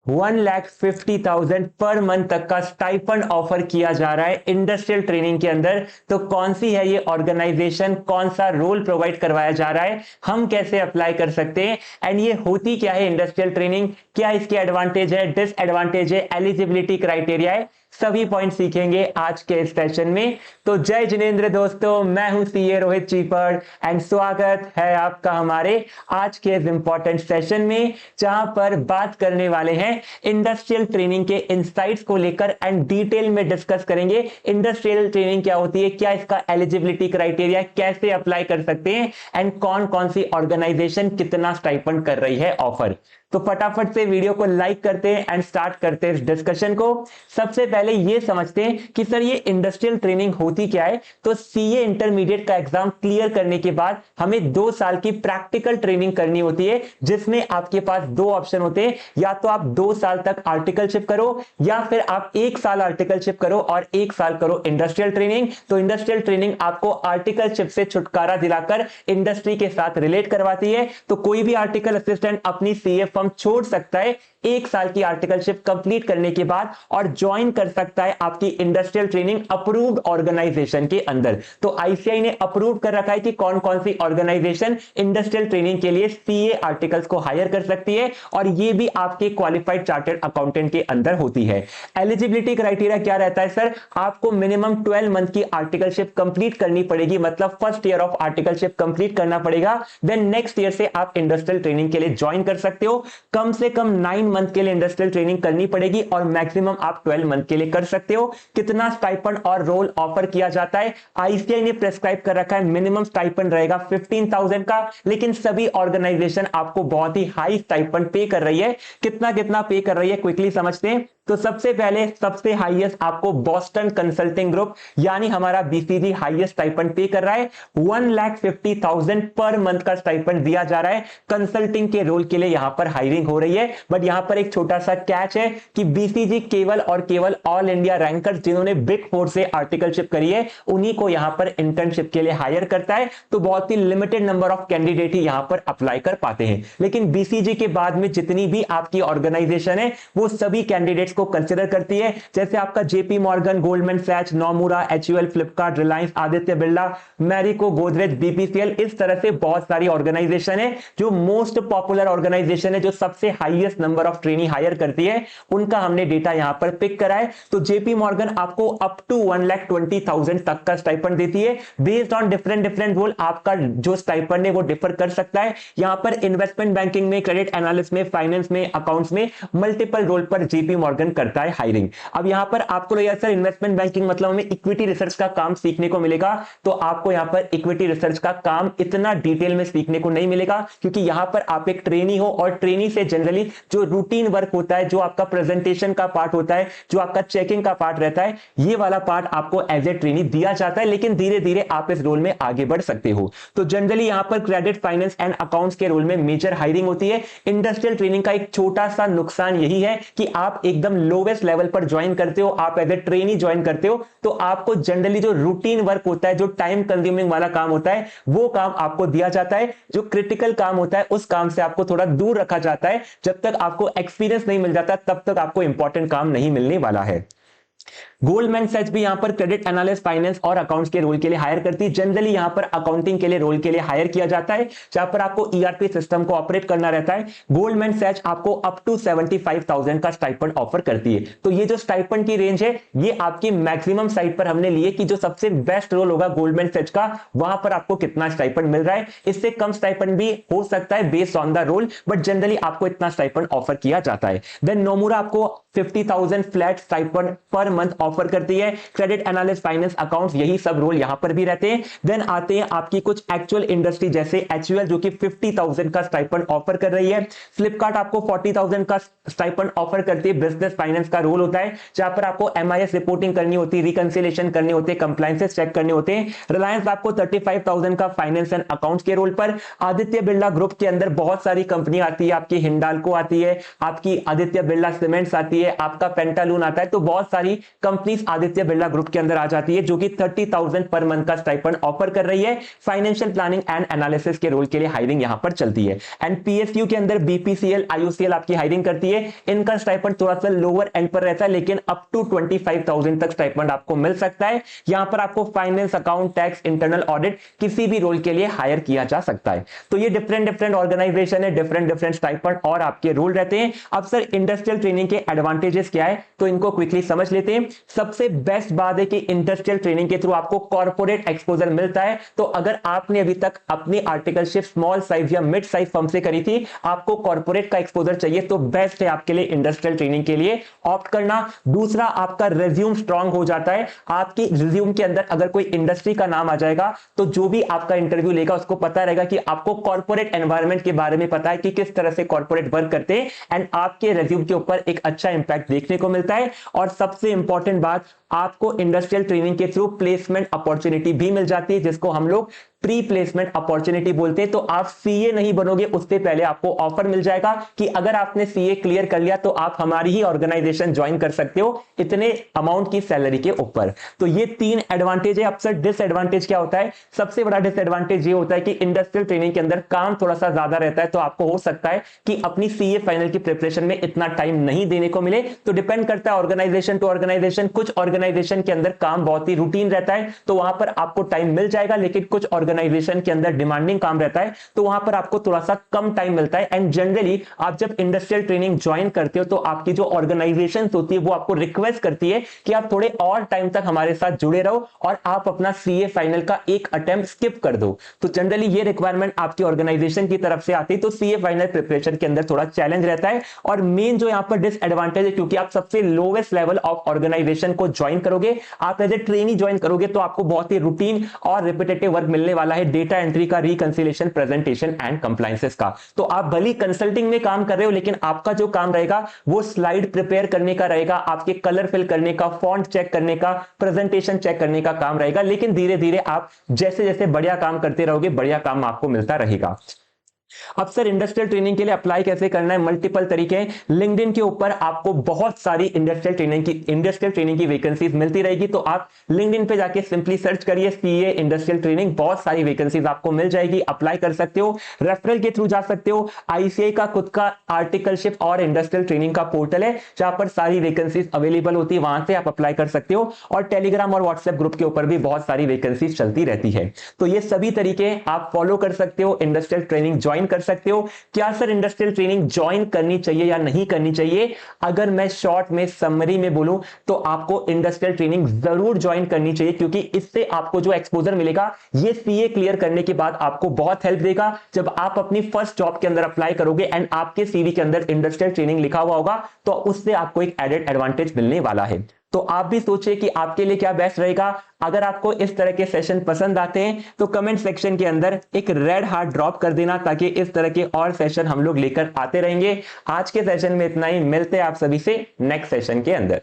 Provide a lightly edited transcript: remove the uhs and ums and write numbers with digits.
1,50,000 per month तक का stipend offer किया जा रहा है इंडस्ट्रियल ट्रेनिंग के अंदर। तो कौन सी है ये ऑर्गेनाइजेशन, कौन सा रोल प्रोवाइड करवाया जा रहा है, हम कैसे अप्लाई कर सकते हैं, एंड ये होती क्या है इंडस्ट्रियल ट्रेनिंग, क्या इसके एडवांटेज है, डिसएडवांटेज है, एलिजिबिलिटी क्राइटेरिया है, सभी पॉइंट सीखेंगे आज के इस सेशन में। तो जय जिनेंद्र दोस्तों, मैं हूं सीए रोहित चीपड़ एंड स्वागत है आपका हमारे आज के इस इंपॉर्टेंट सेशन में, जहां पर बात करने वाले हैं इंडस्ट्रियल ट्रेनिंग के इनसाइट्स को लेकर एंड डिटेल में डिस्कस करेंगे। इंडस्ट्रियल ट्रेनिंग क्या होती है, क्या इसका एलिजिबिलिटी क्राइटेरिया, कैसे अप्लाई कर सकते हैं, एंड कौन कौन सी ऑर्गेनाइजेशन कितना स्टाइपेंड कर रही है ऑफर। तो फटाफट से वीडियो को लाइक करते हैं एंड स्टार्ट करते हैं इस डिस्कशन को। सबसे पहले ये समझते हैं कि सर ये इंडस्ट्रियल ट्रेनिंग होती क्या है। तो सीए इंटरमीडिएट का एग्जाम क्लियर करने के बाद हमें 2 साल की प्रैक्टिकल ट्रेनिंग करनी होती है, जिसमें आपके पास 2 ऑप्शन होते हैं, या तो आप 2 साल तक आर्टिकलशिप करो या फिर आप 1 साल आर्टिकलशिप करो और 1 साल करो इंडस्ट्रियल ट्रेनिंग। तो इंडस्ट्रियल ट्रेनिंग आपको आर्टिकलशिप से छुटकारा दिलाकर इंडस्ट्री के साथ रिलेट करवाती है। तो कोई भी आर्टिकल असिस्टेंट अपनी सीए फर्म छोड़ सकता है 1 साल की आर्टिकलशिप कंप्लीट करने के बाद और ज्वाइन कर सकता है आपकी इंडस्ट्रियल ट्रेनिंग अप्रूव्ड ऑर्गेनाइजेशन के अंदर। तो आईसीएआई ने अप्रूव कर रखा है कि कौन कौन सी ऑर्गेनाइजेशन इंडस्ट्रियल ट्रेनिंग के लिए सीए आर्टिकल्स को हायर कर सकती है, और ये भी आपके क्वालिफाइड चार्टर्ड अकाउंटेंट के अंदर होती है। एलिजिबिलिटी क्राइटेरिया क्या रहता है सर, आपको मिनिमम 12 मंथ की आर्टिकलशिप कंप्लीट करनी पड़ेगी, मतलब first year of articleship complete करना पड़ेगा, देन नेक्स्ट ईयर से आप इंडस्ट्रियल ट्रेनिंग के लिए ज्वाइन कर सकते हो। कम से कम 9 मंथ के लिए इंडस्ट्रियल ट्रेनिंग करनी पड़ेगी और मैक्सिमम आप 12 मंथ के लिए कर सकते हो। कितना स्टाइपेंड और रोल ऑफर किया जाता है, आईसीआई ने प्रेस्क्राइब कर रखा है, मिनिमम स्टाइपेंड रहेगा 15,000 का, लेकिन सभी ऑर्गेनाइजेशन आपको बहुत ही हाई स्टाइपेंड पे कर रही है। कितना कितना पे कर रही है क्विकली समझते हैं। तो सबसे पहले सबसे हाईएस्ट आपको बॉस्टन कंसल्टिंग ग्रुप यानी हमारा बीसीजी हाईएस्ट स्टाइपेंड पे कर रहा है। 1,50,000 पर मंथ का स्टाइपेंड दिया जा रहा है। कंसल्टिंग के रोल के लिए यहां पर हायरिंग हो रही है, बट यहां पर एक छोटा सा कैच है कि बीसीजी केवल और केवल ऑल इंडिया रैंकर्स जिन्होंने बिग 4 से आर्टिकलशिप करी है उन्हीं को यहां पर इंटर्नशिप के लिए हायर करता है। तो बहुत ही लिमिटेड नंबर ऑफ कैंडिडेट ही यहां पर अप्लाई कर पाते हैं, लेकिन बीसीजी के बाद में जितनी भी आपकी ऑर्गेनाइजेशन है वो सभी कैंडिडेट्स को कंसीडर करती है। जैसे आपका JP Morgan, Goldman Sachs, Nomura, HUL, Flipkart, Reliance, Aditya Birla, Marico, Godrej, BPCL, इस तरह से बहुत सारी ऑर्गेनाइजेशन है। जो मोस्ट पॉपुलर ऑर्गेनाइजेशन है, जो सबसे highest number of trainee hire करती है, उनका हमने डेटा यहां पर पिक करा है। तो जेपी मॉर्गन आपको अप टू 1,20,000 तक का स्टाइपेंड देती है। बेस्ड ऑन डिफरेंट रोल आपका जो स्टाइपेंड है वो डिफर कर सकता है। यहां पर इन्वेस्टमेंट बैंकिंग में, क्रेडिट एनालिस्ट में, फाइनेंस में, अकाउंट्स में मल्टीपल रोल पर जेपी मॉर्गन करता है हायरिंग। अब यहां पर आपको लगेगा सर इन्वेस्टमेंट बैंकिंग मतलब हमें इक्विटी रिसर्च का काम सीखने को मिलेगा, तो आपको यहां पर इक्विटी रिसर्च का काम इतना डिटेल में सीखने को नहीं मिलेगा, क्योंकि यहां पर आप एक ट्रेनी हो और ट्रेनी से जनरली जो रूटीन वर्क होता है, जो आपका प्रेजेंटेशन का पार्ट होता है, जो आपका चेकिंग का पार्ट रहता है, ये वाला पार्ट आपको एज ए ट्रेनी दिया जाता है, लेकिन धीरे धीरे आप इस रोल में आगे बढ़ सकते हो। तो जनरली यहां पर क्रेडिट, फाइनेंस एंड अकाउंट्स के रोल में मेजर हायरिंग होती है। इंडस्ट्रियल ट्रेनिंग का एक छोटा सा नुकसान यही है कि आप एकदम लोवेस्ट लेवल पर ज्वाइन करते हो, आप एज ए ट्रेनी ज्वाइन करते हो, तो आपको जनरली जो रूटीन वर्क होता है, जो टाइम कंज्यूमिंग वाला काम होता है, वो काम आपको दिया जाता है। जो क्रिटिकल काम होता है उस काम से आपको थोड़ा दूर रखा जाता है। जब तक आपको एक्सपीरियंस नहीं मिल जाता तब तक आपको इंपॉर्टेंट काम नहीं मिलने वाला है। गोल्डमैन सैच भी यहां पर क्रेडिट एनालिस्ट, फाइनेंस और अकाउंट्स के रोल के लिए हायर करती है। जनरली यहां पर अकाउंटिंग के लिए रोल के लिए हायर किया जाता है, जहां पर आपको ईआरपी सिस्टम को ऑपरेट करना रहता है। गोल्डमैन सैच आपको अप टू 75,000 का स्टाइपेंड ऑफर करती है। तो ये जो स्टाइपेंड की रेंज है ये आपकी मैक्सिमम साइड पर हमने लिए कि जो सबसे बेस्ट रोल होगा गोल्डमैन सैच का, वहां पर आपको कितना स्टाइपेंड मिल रहा है। इससे कम स्टाइपेंड भी हो सकता है based on the role, but generally आपको इतना स्टाइपेंड ऑफर किया जाता है। देन नोमुरा आपको 50,000 flat stipend per month offer करती है। क्रेडिट एनालिस्ट, फाइनेंस, अकाउंट्स, यही सब रोल यहां पर भी रहते हैं। देन आते हैं आपकी कुछ एक्चुअल इंडस्ट्री जैसे एचयूएल जो कि 50,000 का स्टाइपेंड ऑफर कर रही है। फ्लिपकार्ट आपको 40,000 का स्टाइपेंड ऑफर करती है। बिजनेस फाइनेंस का रोल होता है जहां पर आपको एमआईएस रिपोर्टिंग करनी होती है, रिकंसिलेशन करने होते हैं, कंप्लायंसेस चेक करने होते हैं। रिलायंस आपको 35,000 का फाइनेंस एंड अकाउंट्स के रोल पर। आदित्य बिरला ग्रुप के अंदर बहुत सारी कंपनी आती है, आपकी हिंडाल्को आती है, आपकी आदित्य बिरला सीमेंट्स आती है, आपका पेंटालून आता है, तो बहुत सारी company companies Aditya Birla group के अंदर आ जाती है, जो कि 30,000 पर मंथ का स्टाइपेंड ऑफर कर रही है। फाइनेंशियल प्लानिंग एंड एनालिसिस के रोल के लिए हायरिंग यहां पर चलती है। एंड पीएसयू के अंदर बीपीसीएल, आईयूसीएल आपकी हायरिंग करती है। इनका स्टाइपेंड थोड़ा सा लोअर एंड पर रहता है, लेकिन अप टू 25,000 तक स्टाइपेंड आपको मिल सकता है। यहां पर आपको finance, account, tax, internal audit किसी भी रोल के लिए हायर किया जा सकता है। तो ये डिफरेंट ऑर्गेनाइजेशन है, डिफरेंट स्टाइपेंड और आपके रोल रहते हैं। अब सर इंडस्ट्रियल ट्रेनिंग के एडवांटेजेस क्या है, तो इनको क्विकली समझ लेते हैं। सबसे बेस्ट बात है कि इंडस्ट्रियल ट्रेनिंग के थ्रू आपको कॉर्पोरेट एक्सपोजर मिलता है। तो अगर आपने अभी तक अपनी आर्टिकलशिप स्मॉल साइज या मिड साइज फर्म से करी थी, आपको कॉर्पोरेट का एक्सपोजर चाहिए, तो बेस्ट है आपके लिए इंडस्ट्रियल ट्रेनिंग के लिए ऑप्ट करना। दूसरा, आपका रिज्यूम स्ट्रांग हो जाता है। आपकी रिज्यूम के अंदर अगर कोई इंडस्ट्री का नाम आ जाएगा, तो जो भी आपका इंटरव्यू लेगा उसको पता रहेगा कि आपको कॉर्पोरेट एनवायरनमेंट के बारे में पता है कि किस तरह से कॉर्पोरेट वर्क करते हैं, एंड आपके रिज्यूम के ऊपर एक अच्छा इंपैक्ट देखने को मिलता है। और सबसे इंपॉर्टेंट बात, आपको इंडस्ट्रियल ट्रेनिंग के थ्रू प्लेसमेंट अपॉर्चुनिटी भी मिल जाती है, जिसको हम लोग प्री प्लेसमेंट अपॉर्चुनिटी बोलते हैं। तो आप सीए नहीं बनोगे उससे पहले आपको ऑफर मिल जाएगा कि अगर आपने सीए क्लियर कर लिया तो आप हमारी ही ऑर्गेनाइजेशन ज्वाइन कर सकते हो इतने अमाउंट की सैलरी के ऊपर। तो ये 3 एडवांटेज है। अब सर डिसएडवांटेज क्या होता है? सबसे बड़ा डिसएडवांटेज ये होता है कि इंडस्ट्रियल ट्रेनिंग के अंदर काम थोड़ा सा ज्यादा रहता है, तो आपको हो सकता है कि अपनी सीए फाइनल की प्रिपरेशन में इतना टाइम नहीं देने को मिले। तो डिपेंड करता है ऑर्गेनाइजेशन टू ऑर्गेनाइजेशन। कुछ ऑर्गेनाइजेशन के अंदर काम बहुत ही रूटीन रहता है, तो वहां पर आपको टाइम मिल जाएगा, लेकिन कुछ ऑर्गेनाइजेशन के अंदर डिमांडिंग काम रहता है, तो वहां पर आपको थोड़ा सा कम टाइम मिलता है। एंड जनरली आप जब इंडस्ट्रियल ट्रेनिंग ज्वाइन करते हो, तो आपकी जो ऑर्गेनाइजेशन होती है वो आपको रिक्वेस्ट करती है कि आप थोड़े और टाइम तक हमारे साथ जुड़े रहो और आप अपना सीए फाइनल का एक अटेम्प्ट स्किप कर दो। तो जनरली ये रिक्वायरमेंट आपकी ऑर्गेनाइजेशन की तरफ से आती है, तो सीए फाइनल प्रिपरेशन के अंदर थोड़ा चैलेंज रहता है। और मेन जो यहां पर डिसएडवांटेज है, क्योंकि आप सबसे लोवेस्ट लेवल ऑफ ऑर्गेनाइजेशन को ज्वाइन करोगे, आप एज ए ट्रेनी ज्वाइन करोगे, तो आपको बहुत ही रूटीन और रिपीटेटिव वर्क मिलने वाला है, डेटा एंट्री का, रिकंसिलिएशन, प्रेजेंटेशन एंड कंप्लायंसेस का। तो आप भली कंसल्टिंग में काम कर रहे हो, लेकिन आपका जो काम रहेगा वो स्लाइड प्रिपेयर करने का रहेगा, आपके कलर फिल करने का, फॉन्ट चेक करने का, प्रेजेंटेशन चेक करने का काम रहेगा। लेकिन धीरे धीरे आप जैसे जैसे बढ़िया काम करते रहोगे, बढ़िया काम आपको मिलता रहेगा। अब सर इंडस्ट्रियल ट्रेनिंग के लिए अप्लाई कैसे करना है? मल्टीपल तरीके हैं। लिंक्डइन के ऊपर आपको बहुत सारी इंडस्ट्रियल ट्रेनिंग की वैकेंसीज मिलती रहेगी, तो आप लिंक्डइन पे जाके सिंपली सर्च करिए सीए इंडस्ट्रियल ट्रेनिंग, बहुत सारी वैकेंसीज आपको मिल जाएगी, अप्लाई कर सकते हो। रेफरल के थ्रू जा सकते हो। आईसीआई का खुद का आर्टिकलशिप और इंडस्ट्रियल ट्रेनिंग का पोर्टल है, जहां पर सारी वैकेंसीज अवेलेबल होती है, वहां से आप अप्लाई कर सकते हो। और टेलीग्राम और व्हाट्सएप ग्रुप के ऊपर भी बहुत सारी वैकेंसीज चलती रहती है। तो ये सभी तरीके आप फॉलो कर सकते हो, इंडस्ट्रियल ट्रेनिंग ज्वाइन कर सकते हो। क्या सर इंडस्ट्रियल ट्रेनिंग ज्वाइन करनी चाहिए या नहीं करनी चाहिए? अगर मैं शॉर्ट में समरी में बोलूं, तो आपको इंडस्ट्रियल ट्रेनिंग जरूर ज्वाइन करनी चाहिए, क्योंकि इससे आपको जो एक्सपोजर मिलेगा, ये सीए क्लियर करने के बाद आपको बहुत हेल्प देगा। जब आप अपनी फर्स्ट जॉब के अंदर अप्लाई करोगे एंड आपके सीवी के अंदर इंडस्ट्रियल ट्रेनिंग लिखा हुआ होगा, तो उससे आपको एक एडेड एडवांटेज मिलने वाला है। तो आप भी सोचिए कि आपके लिए क्या बेस्ट रहेगा। अगर आपको इस तरह के सेशन पसंद आते हैं, तो कमेंट सेक्शन के अंदर एक रेड हार्ट ड्रॉप कर देना, ताकि इस तरह के और सेशन हम लोग लेकर आते रहेंगे। आज के सेशन में इतना ही, मिलते हैं आप सभी से नेक्स्ट सेशन के अंदर।